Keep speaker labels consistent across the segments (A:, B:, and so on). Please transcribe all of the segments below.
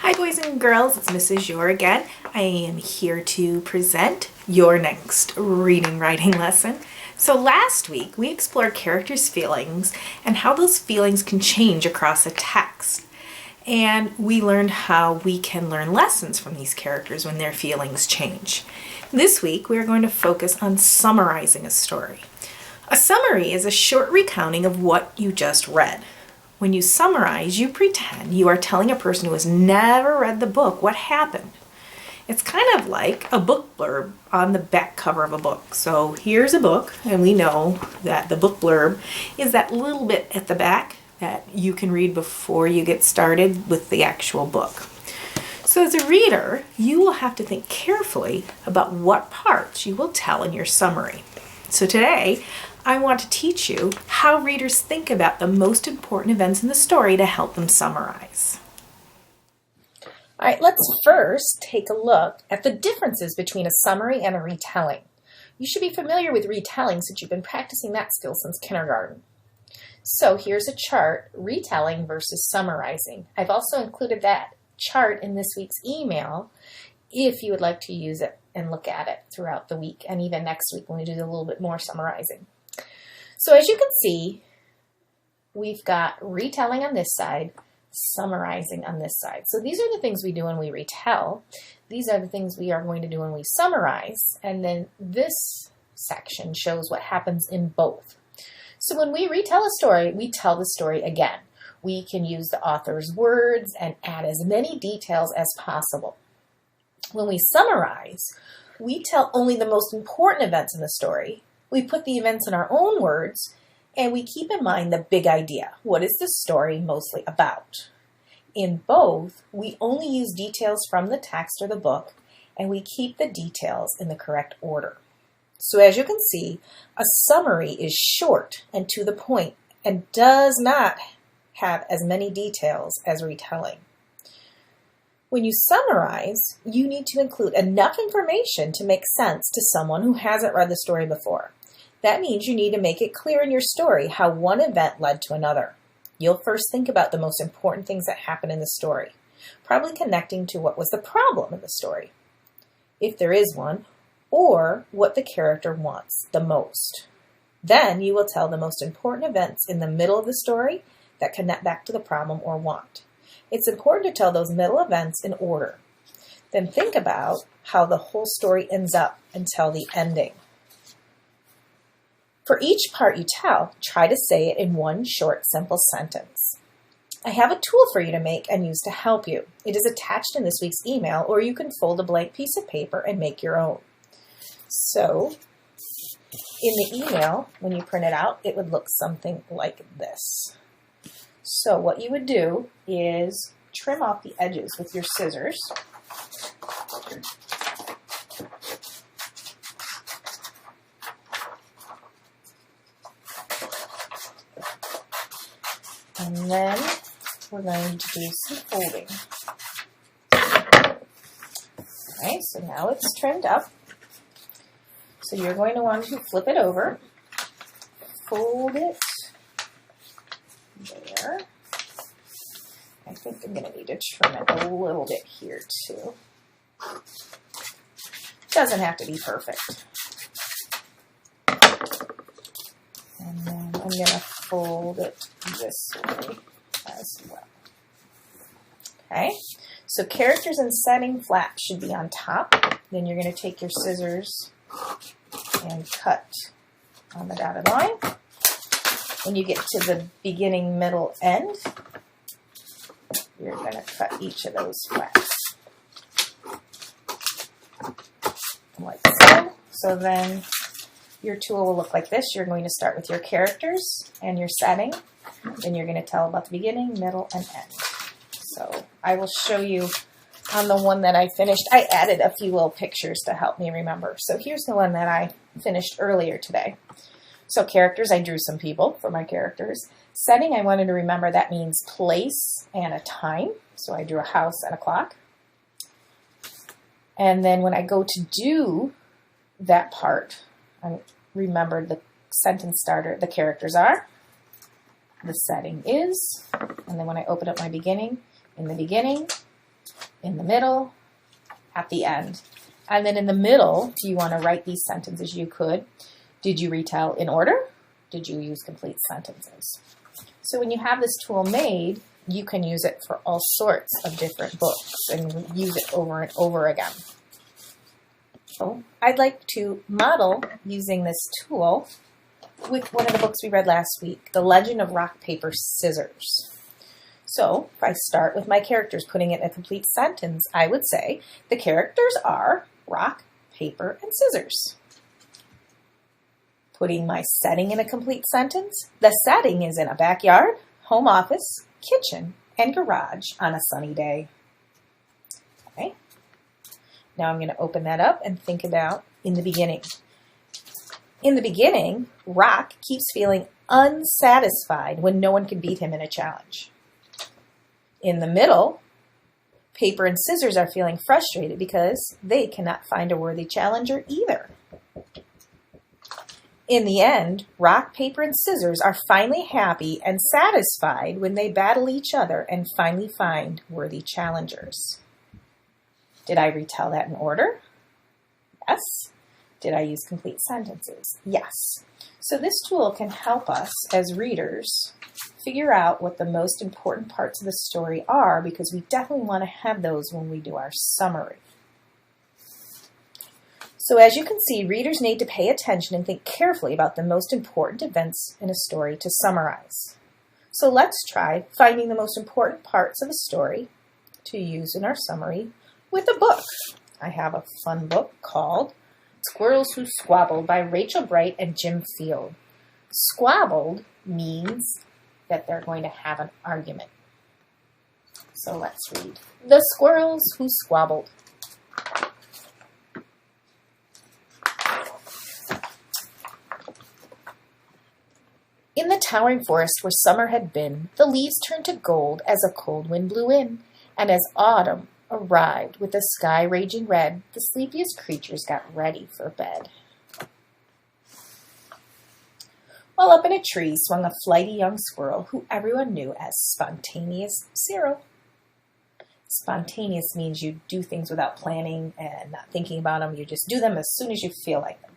A: Hi boys and girls, it's Mrs. Yor again. I am here to present your next reading writing lesson. So last week we explored characters' feelings and how those feelings can change across a text. And we learned how we can learn lessons from these characters when their feelings change. This week we are going to focus on summarizing a story. A summary is a short recounting of what you just read. When you summarize, you pretend you are telling a person who has never read the book what happened. It's kind of like a book blurb on the back cover of a book. So here's a book, and we know that the book blurb is that little bit at the back that you can read before you get started with the actual book. So as a reader, you will have to think carefully about what parts you will tell in your summary. So today, I want to teach you how readers think about the most important events in the story to help them summarize. All right, let's first take a look at the differences between a summary and a retelling. You should be familiar with retelling since you've been practicing that skill since kindergarten. So here's a chart, retelling versus summarizing. I've also included that chart in this week's email if you would like to use it and look at it throughout the week and even next week when we do a little bit more summarizing. So as you can see, we've got retelling on this side, summarizing on this side. So these are the things we do when we retell. These are the things we are going to do when we summarize. And then this section shows what happens in both. So when we retell a story, we tell the story again. We can use the author's words and add as many details as possible. When we summarize, we tell only the most important events in the story. We put the events in our own words, and we keep in mind the big idea. What is the story mostly about? In both, we only use details from the text or the book, and we keep the details in the correct order. So as you can see, a summary is short and to the point and does not have as many details as retelling. When you summarize, you need to include enough information to make sense to someone who hasn't read the story before. That means you need to make it clear in your story how one event led to another. You'll first think about the most important things that happened in the story, probably connecting to what was the problem in the story, if there is one, or what the character wants the most. Then you will tell the most important events in the middle of the story that connect back to the problem or want. It's important to tell those middle events in order. Then think about how the whole story ends up until the ending. For each part you tell, try to say it in one short, simple sentence. I have a tool for you to make and use to help you. It is attached in this week's email, or you can fold a blank piece of paper and make your own. So, in the email, when you print it out, it would look something like this. So what you would do is trim off the edges with your scissors. And then we're going to do some folding. Okay, so now it's trimmed up. So you're going to want to flip it over, fold it there. I think I'm going to need to trim it a little bit here too. Doesn't have to be perfect. And then I'm going to fold it this way as well. Okay, so characters and setting flaps should be on top. Then you're going to take your scissors and cut on the dotted line. When you get to the beginning, middle, end, you're going to cut each of those flaps. Like so. So then your tool will look like this. You're going to start with your characters and your setting. Then you're going to tell about the beginning, middle, and end. So I will show you on the one that I finished. I added a few little pictures to help me remember. So here's the one that I finished earlier today. So characters, I drew some people for my characters. Setting, I wanted to remember that means place and a time. So I drew a house and a clock. And then when I go to do that part, I remembered the sentence starter, the characters are, the setting is, and then when I open up my beginning, in the beginning, in the middle, at the end. And then in the middle, if you want to write these sentences, you could. Did you retell in order? Did you use complete sentences? So when you have this tool made, you can use it for all sorts of different books and use it over and over again. So I'd like to model using this tool with one of the books we read last week, The Legend of Rock, Paper, Scissors. So if I start with my characters, putting it in a complete sentence, I would say the characters are rock, paper, and scissors. Putting my setting in a complete sentence, the setting is in a backyard, home office, kitchen, and garage on a sunny day. Okay. Now I'm going to open that up and think about in the beginning. In the beginning, Rock keeps feeling unsatisfied when no one can beat him in a challenge. In the middle, Paper and Scissors are feeling frustrated because they cannot find a worthy challenger either. In the end, Rock, Paper, and Scissors are finally happy and satisfied when they battle each other and finally find worthy challengers. Did I retell that in order? Yes. Did I use complete sentences? Yes. So this tool can help us as readers figure out what the most important parts of the story are, because we definitely want to have those when we do our summary. So as you can see, readers need to pay attention and think carefully about the most important events in a story to summarize. So let's try finding the most important parts of a story to use in our summary with a book. I have a fun book called Squirrels Who Squabbled by Rachel Bright and Jim Field. Squabbled means that they're going to have an argument. So let's read The Squirrels Who Squabbled. In the towering forest where summer had been, the leaves turned to gold as a cold wind blew in, and as autumn arrived with the sky raging red, the sleepiest creatures got ready for bed. While up in a tree swung a flighty young squirrel who everyone knew as Spontaneous Cyril. Spontaneous means you do things without planning and not thinking about them. You just do them as soon as you feel like them.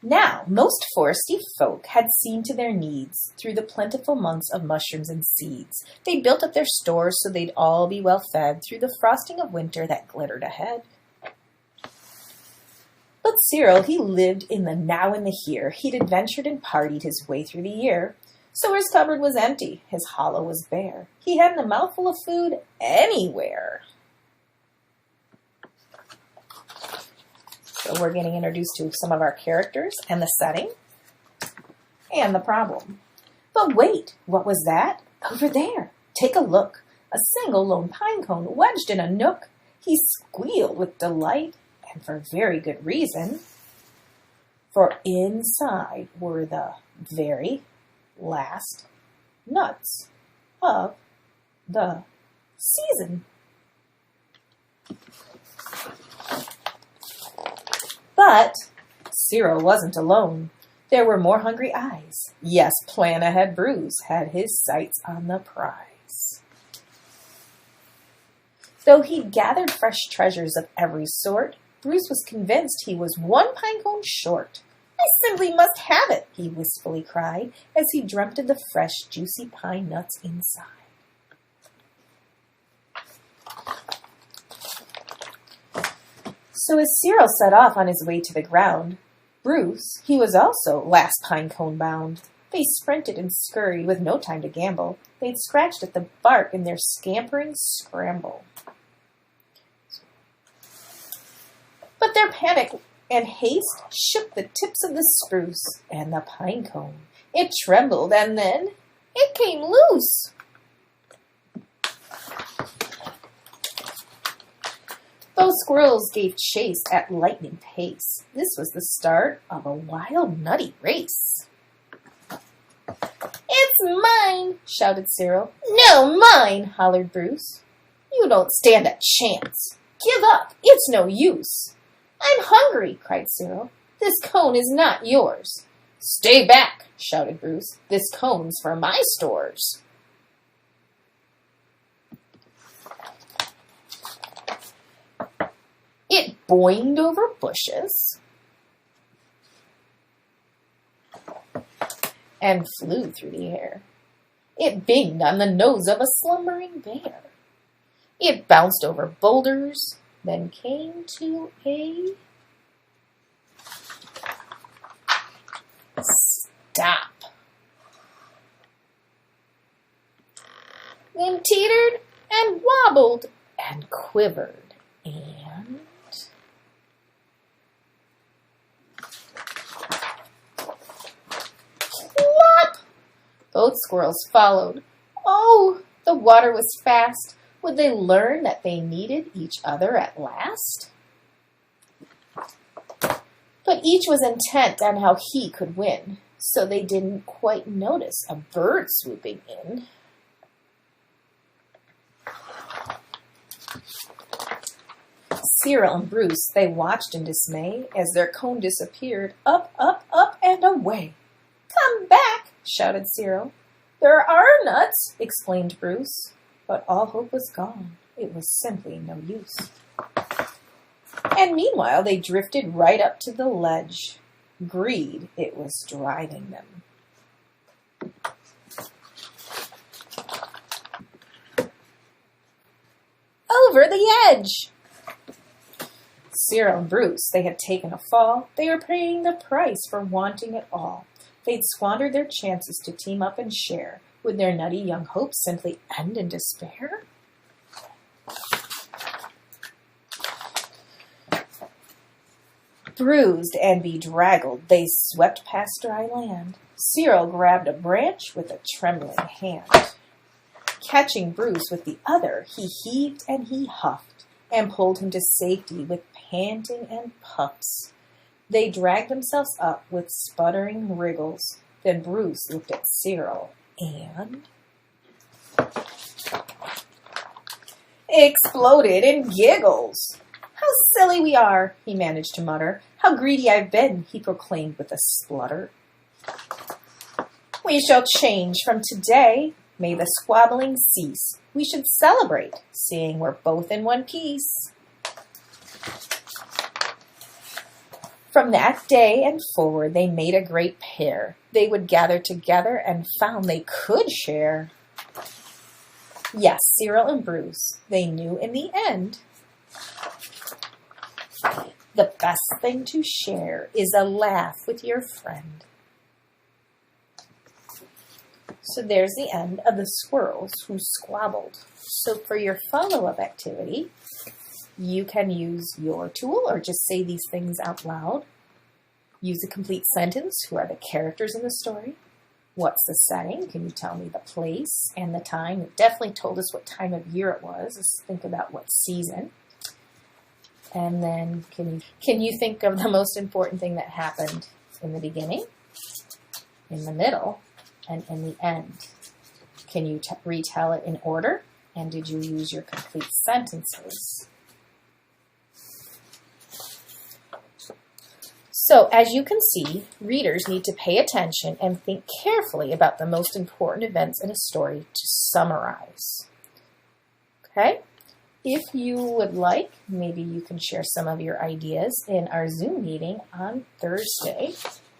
A: Now, most foresty folk had seen to their needs through the plentiful months of mushrooms and seeds. They built up their stores so they'd all be well fed through the frosting of winter that glittered ahead. But Cyril, he lived in the now and the here. He'd adventured and partied his way through the year. So his cupboard was empty, his hollow was bare. He hadn't a mouthful of food anywhere. So we're getting introduced to some of our characters and the setting and the problem. But wait, what was that? Over there. Take a look. A single lone pine cone wedged in a nook. He squealed with delight, and for very good reason. For inside were the very last nuts of the season. But Cyril wasn't alone. There were more hungry eyes. Yes, plan ahead Bruce had his sights on the prize. Though he'd gathered fresh treasures of every sort, Bruce was convinced he was one pine cone short. I simply must have it, he wistfully cried, as he dreamt of the fresh, juicy pine nuts inside. So as Cyril set off on his way to the ground, Bruce, he was also last pine cone bound. They sprinted and scurried with no time to gamble. They'd scratched at the bark in their scampering scramble. But their panic and haste shook the tips of the spruce and the pine cone. It trembled, and then it came loose. Both squirrels gave chase at lightning pace. This was the start of a wild, nutty race. "It's mine!" shouted Cyril. "No, mine!" hollered Bruce. "You don't stand a chance. Give up. It's no use." "I'm hungry," cried Cyril. "This cone is not yours." "Stay back," shouted Bruce. "This cone's for my stores."
B: boinged over bushes and flew through the air. It binged on the nose of a slumbering bear. It bounced over boulders, then came to a stop. Then teetered and wobbled and quivered and plop! Both squirrels followed. Oh, the water was fast. Would they learn that they needed each other at last? But each was intent on how he could win, so they didn't quite notice a bird swooping in. Cyril and Bruce, they watched in dismay as their cone disappeared, up, up, up, and away. "Come back!" shouted Cyril. "There are nuts!" exclaimed Bruce. But all hope was gone. It was simply no use. And meanwhile, they drifted right up to the ledge. Greed, it was driving them. Over the edge! Cyril and Bruce, they had taken a fall. They were paying the price for wanting it all. They'd squandered their chances to team up and share. Would their nutty young hopes simply end in despair? Bruised and bedraggled, they swept past dry land. Cyril grabbed a branch with a trembling hand. Catching Bruce with the other, he heaved and he huffed and pulled him to safety with panting and puffs. They dragged themselves up with sputtering wriggles. Then Bruce looked at Cyril and exploded in giggles. "How silly we are," he managed to mutter. "How greedy I've been," he proclaimed with a splutter. "We shall change from today. May the squabbling cease. We should celebrate, seeing we're both in one piece." From that day and forward, they made a great pair. They would gather together and found they could share. Yes, Cyril and Bruce, they knew in the end, the best thing to share is a laugh with your friend. So there's the end of the squirrels who squabbled. So for your follow-up activity, you can use your tool or just say these things out loud. Use a complete sentence. Who are the characters in the story? What's the setting? Can you tell me the place and the time? It definitely told us what time of year it was. Let's think about what season. And then can you think of the most important thing that happened in the beginning, in the middle, and in the end? Can you retell it in order? And did you use your complete sentences? So, as you can see, readers need to pay attention and think carefully about the most important events in a story to summarize. Okay? If you would like, maybe you can share some of your ideas in our Zoom meeting on Thursday.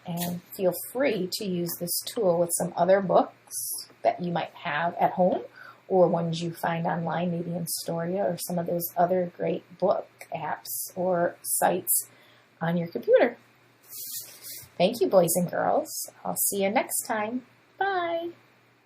B: And feel free to use this tool with some other books that you might have at home or ones you find online, maybe in Storia or some of those other great book apps or sites on your computer. Thank you, boys and girls. I'll see you next time. Bye.